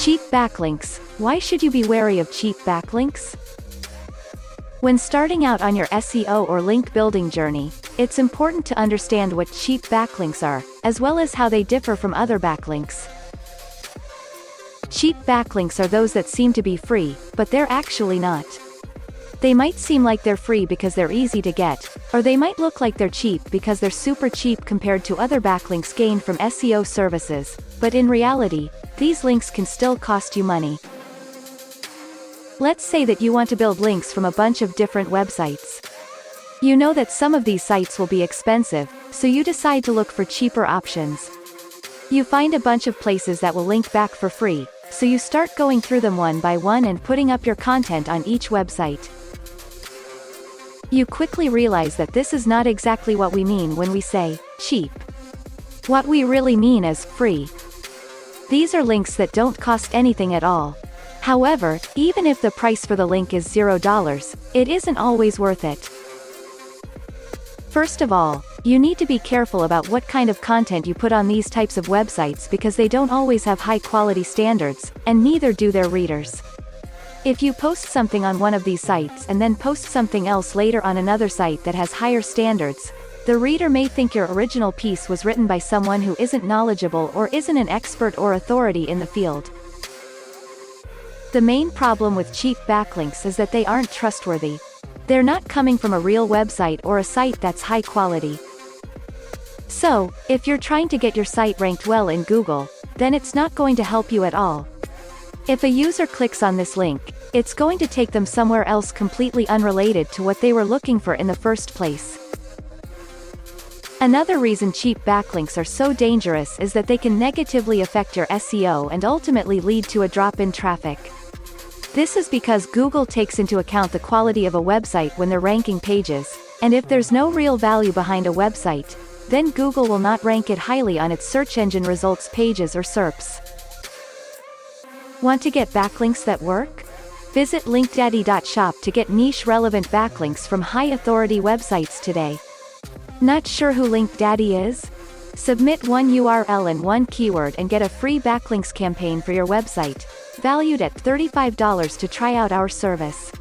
Cheap backlinks. Why should you be wary of cheap backlinks? When starting out on your SEO or link building journey, it's important to understand what cheap backlinks are, as well as how they differ from other backlinks. Cheap backlinks are those that seem to be free, but they're actually not. They might seem like they're free because they're easy to get, or they might look like they're cheap because they're super cheap compared to other backlinks gained from SEO services, but in reality, these links can still cost you money. Let's say that you want to build links from a bunch of different websites. You know that some of these sites will be expensive, so you decide to look for cheaper options. You find a bunch of places that will link back for free, so you start going through them one by one and putting up your content on each website. You quickly realize that this is not exactly what we mean when we say cheap. What we really mean is free. These are links that don't cost anything at all. However, even if the price for the link is $0, it isn't always worth it. First of all, you need to be careful about what kind of content you put on these types of websites because they don't always have high quality standards, and neither do their readers. If you post something on one of these sites and then post something else later on another site that has higher standards, the reader may think your original piece was written by someone who isn't knowledgeable or isn't an expert or authority in the field. The main problem with cheap backlinks is that they aren't trustworthy. They're not coming from a real website or a site that's high quality. So, if you're trying to get your site ranked well in Google, then it's not going to help you at all. If a user clicks on this link, it's going to take them somewhere else completely unrelated to what they were looking for in the first place. Another reason cheap backlinks are so dangerous is that they can negatively affect your SEO and ultimately lead to a drop in traffic. This is because Google takes into account the quality of a website when they're ranking pages, and if there's no real value behind a website, then Google will not rank it highly on its search engine results pages or SERPs. Want to get backlinks that work? Visit linkdaddy.shop to get niche-relevant backlinks from high-authority websites today. Not sure who LinkDaddy is? Submit one URL and one keyword and get a free backlinks campaign for your website, valued at $35 to try out our service.